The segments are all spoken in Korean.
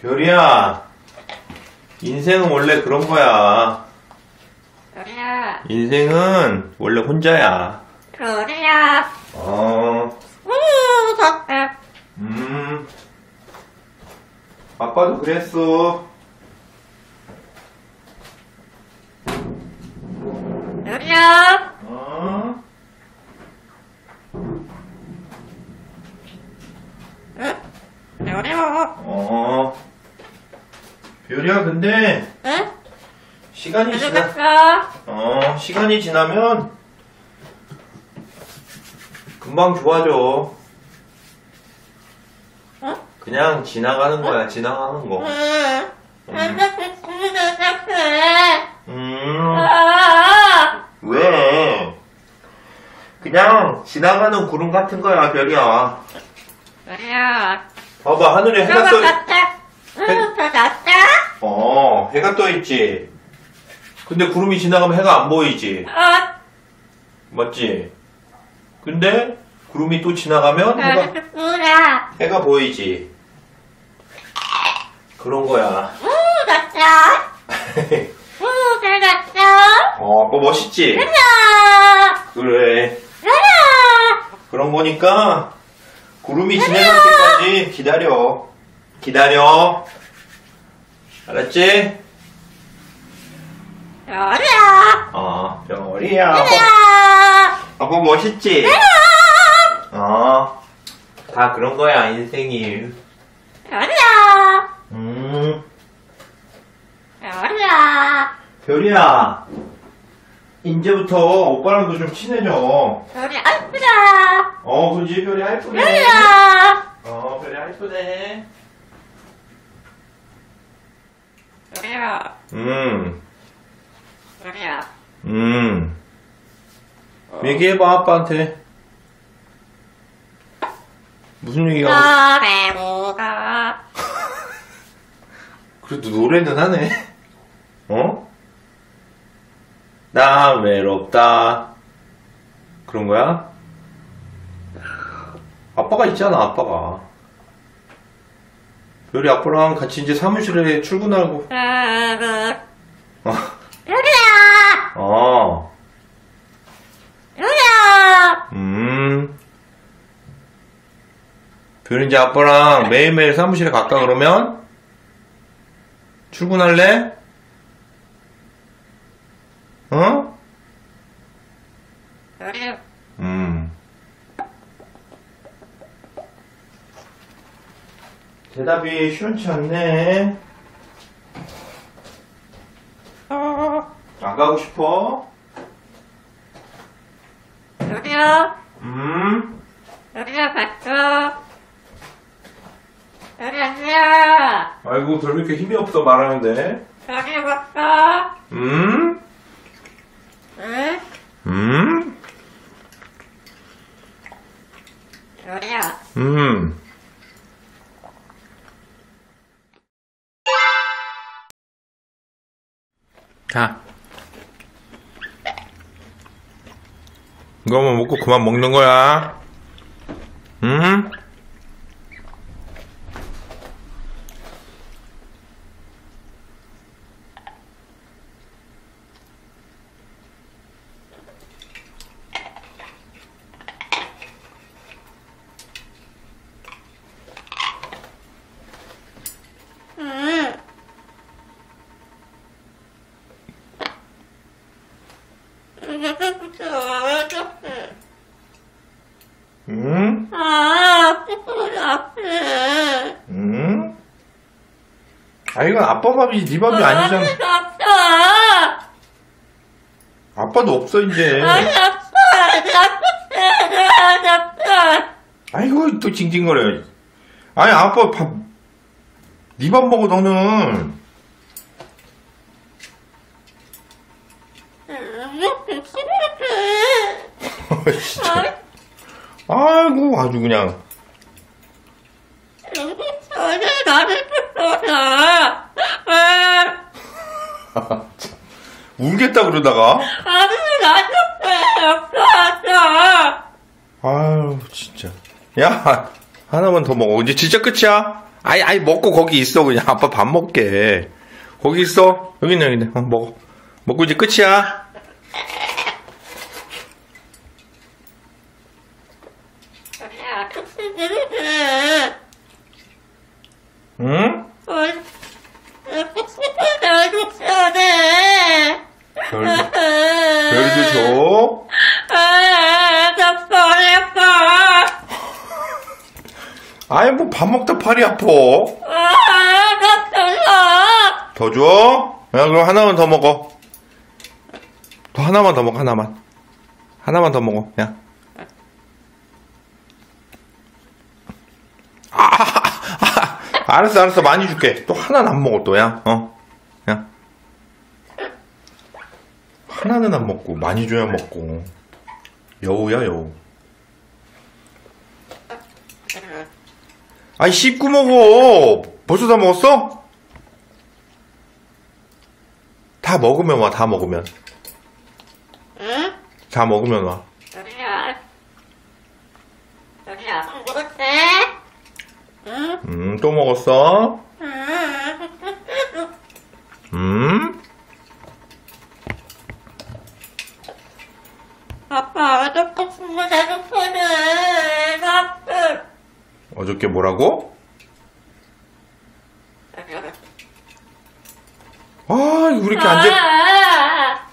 별이야, 인생은 원래 그런 거야. 별이야. 인생은 원래 혼자야. 별이야. 아빠도 그랬어. 별이야. 별이야. 별이야, 근데, 응? 시간이 시간이 지나면, 금방 좋아져. 응? 그냥 지나가는 거야, 지나가는 거. 왜? 그냥 지나가는 구름 같은 거야, 별이야. 별이야. 봐봐, 하늘에 해가 떠, 어. 해가 떠 있지. 근데 구름이 지나가면 해가 안 보이지. 맞지? 근데 구름이 또 지나가면 해가 보이지. 그런 거야. 아빠 멋있지? 그래. 그런 거니까 구름이 지나갈 때까지 기다려. 기다려. 알았지? 별이야. 별이야. 아빠 멋있지? 다 그런 거야, 인생이. 별이야. 별이야. 별이야. 이제부터 오빠랑도 좀 친해져. 별이 예쁘다. 그지, 별이야, 예쁘네. 별이야. 별이야, 예쁘네. 별이야. 별이야. 얘기해봐, 아빠한테. 무슨 얘기가? 나래모가. 그래도 노래는 하네. 나 외롭다. 그런 거야? 아빠가 있잖아, 아빠가. 별이 아빠랑 같이 이제 사무실에 출근하고. 별이야. 별이야. 별이 이제 아빠랑 매일매일 사무실에 갈까, 그러면? 출근할래? 별이야. 대답이 시원치 않네. 안 가고 싶어? 별이야. 별이야, 봤어. 별이 안녕. 아이고, 별 이렇게 힘이 없어, 말하는데. 별이 봤어. 응? 별이야. 자. 이거만 먹고 그만 먹는 거야. 응? 이건 아빠 밥이지, 네 밥이 아니잖아. 아빠도 없어, 이제. 아이고, 또 징징거려. 아니, 아빠 밥, 네 밥 먹어, 너는. 진짜. 아이고, 아주 그냥. 울겠다 그러다가. 아유, 진짜. 야, 하나만 더 먹어. 이제 진짜 끝이야. 아이, 먹고 거기 있어, 그냥. 아빠 밥 먹게. 거기 있어. 여기 있네, 여기 있네. 먹어. 먹고 이제 끝이야. 응? 별도 줘. 아이, 뭐 밥 먹다 팔이 아파. 더 줘? 야, 그럼 하나만 더 먹어. 더 하나만 더 먹어, 하나만. 하나만 더 먹어, 야. 알았어, 많이 줄게. 또 하나는 안 먹어, 또, 야. 야. 하나는 안 먹고, 많이 줘야 먹고. 여우야, 여우. 아이, 씹고 먹어. 벌써 다 먹었어? 다 먹으면 와, 다 먹으면. 응? 다 먹으면 와. 또 먹었어? 아빠, 어저께 뭐라고? 아, 이거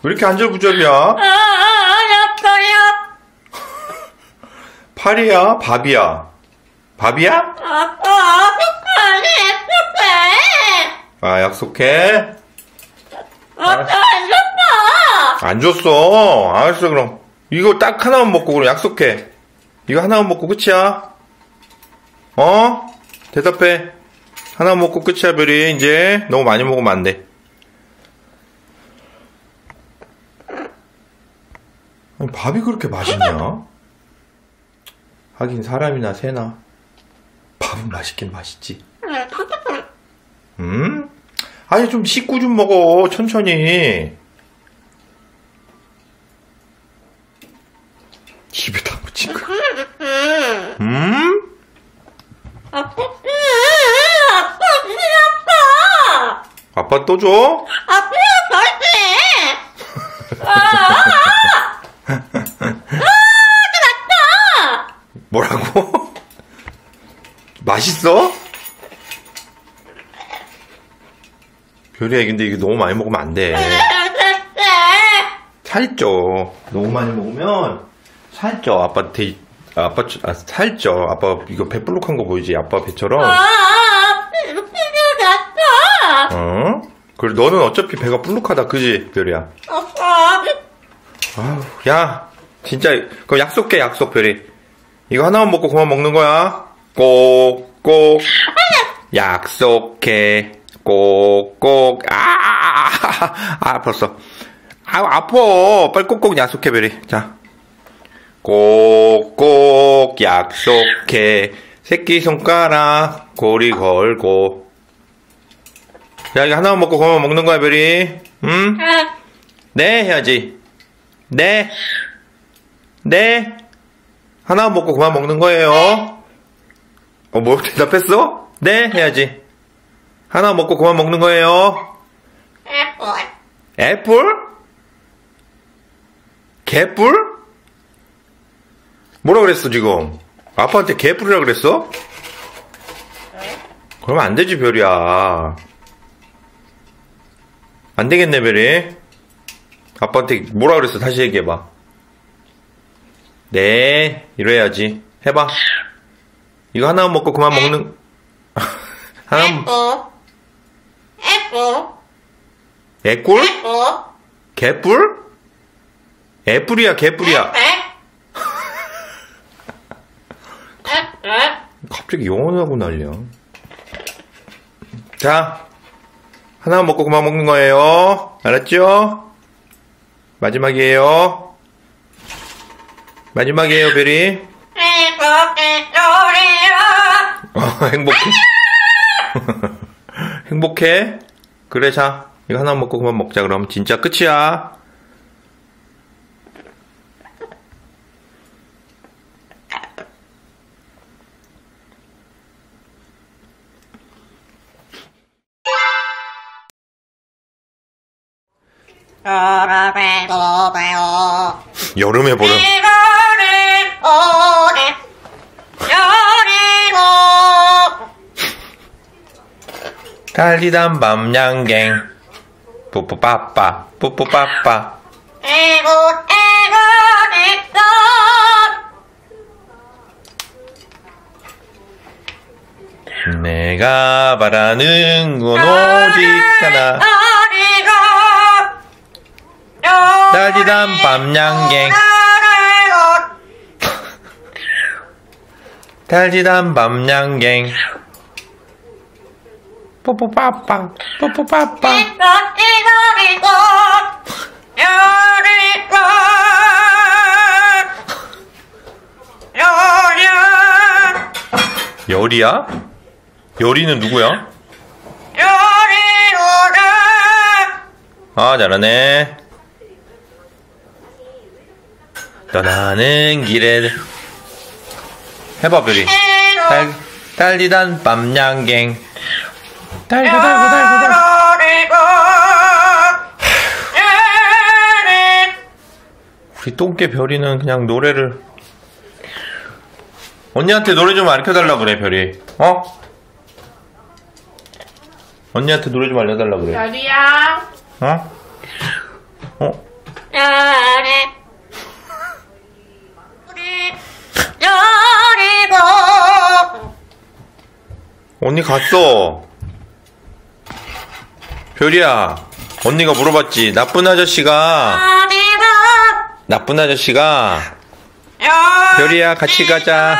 왜 이렇게 안절부절이야? 팔이야? 밥이야? 밥이야? 아, 약속해? 안 줬어. 알았어, 그럼. 이거 딱 하나만 먹고, 그럼 약속해. 이거 하나만 먹고 끝이야. 대답해. 하나만 먹고 끝이야, 별이. 이제 너무 많이 먹으면 안 돼. 아니, 밥이 그렇게 맛있냐? 하긴 사람이나 새나 밥은 맛있긴 맛있지. 아니, 좀 씻고 좀 먹어. 천천히. 입에 다 묻힌 거. 아빠 또 줘? 뭐라고? 맛있어? 별이야, 근데 이게 너무 많이 먹으면 안 돼. 살쪄. 너무 많이 먹으면 살쪄. 살쪄. 아빠 이거 배 볼록한 거 보이지? 아빠 배처럼. 그래, 너는 어차피 배가 볼록하다, 그지, 별이야? 아우, 야, 진짜, 그럼 약속해, 약속, 별이. 이거 하나만 먹고 그만 먹는 거야. 꼭꼭 약속해. 꼭꼭. 벌써. 아파. 빨리 꼭꼭 약속해, 별이. 자. 꼭꼭 약속해. 새끼손가락 고리 걸고. 야, 이거 하나만 먹고 그만 먹는 거야, 별이. 응? 네, 해야지. 네. 네. 하나만 먹고 그만 먹는 거예요. 뭐 대답했어? 네, 해야지. 하나만 먹고 그만 먹는 거예요. 애플? 개뿔? 뭐라 그랬어, 지금? 아빠한테 개뿔이라 그랬어? 그러면 안 되지, 별이야. 안 되겠네, 별이. 아빠한테 뭐라 그랬어? 다시 얘기해봐. 네, 이래야지. 해봐. 이거 하나만 먹고 그만 먹는, 하나만. 애꿀? 개뿔? 애뿔이야, 개뿔이야. 갑자기 영어를 하고 난리야. 자, 하나만 먹고 그만 먹는 거예요. 알았죠? 마지막이에요. 마지막이에요, 별이. 행복해. 행복해? 그래, 자, 이거 하나 먹고 그만 먹자. 그럼 진짜 끝이야. 여름에 보는. 달리던 밤양갱. 뿌뿌빠빠, 뿌뿌빠빠. 내가 바라는 건 오직 하나. 달리던 밤양갱. 달리던 밤양갱. 뽀뽀빠빠, 뽀뽀빠빠. 열이야? 열이는 누구야? 아, 잘하네. 떠나는 길에 해봐, 별이. 달리던 밤양갱. 달고. 우리 똥개 별이는 그냥 노래를. 언니한테 노래 좀 가르쳐달라 그래, 별이. 어? 언니한테 노래 좀 알려달라 그래. 별이야. 어? 어? 언니 갔어. 별이야, 언니가 물어봤지. 나쁜 아저씨가 별이야, 같이 가자.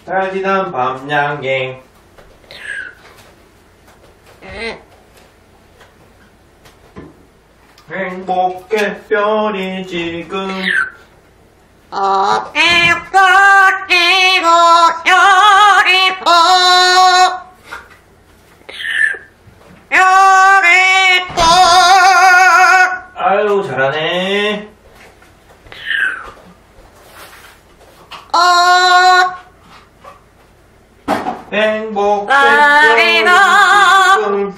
달리던 밤양갱. 행복해 별이 지금. 아유, 잘하네. 행복해 별이 지금.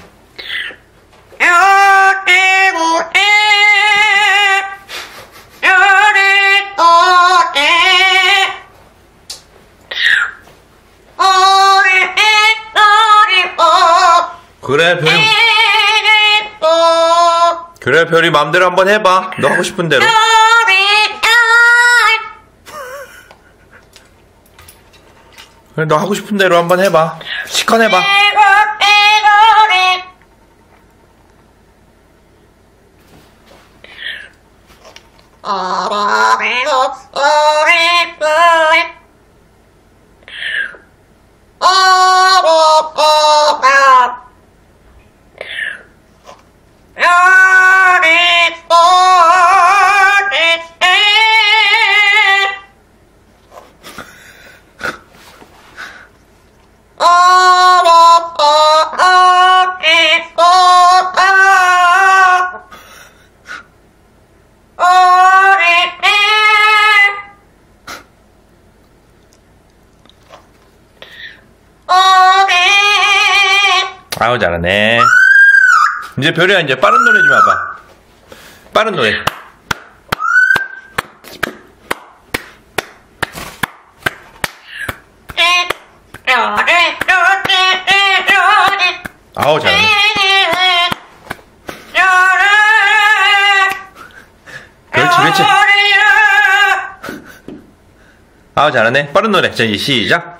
그래, 별이 맘대로 한번 해봐. 너 하고 싶은 대로. 그래, 너 하고 싶은 대로 한번 해봐. 시컨 해봐. 아우, 잘하네. 이제 별이야, 이제 빠른 노래 좀 해봐. 빠른 노래. 아우, 잘하네. 그렇지. 아우, 잘하네. 빠른 노래. 자, 이제 시작.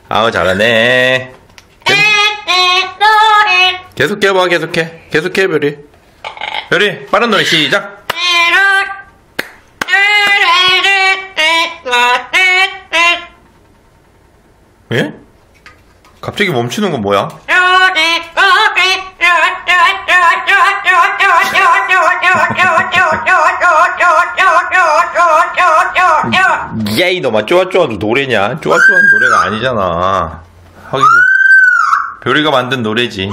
아우, 잘하네. 계속해, 해봐, 계속해. 계속해, 별이. 별이, 빠른 노래 시작. 예? 갑자기 멈추는 건 뭐야? 야, 이놈아, 쪼아쪼아도 노래냐? 쪼아쪼아는 노래가 아니잖아. 하긴, 별이가 만든 노래지.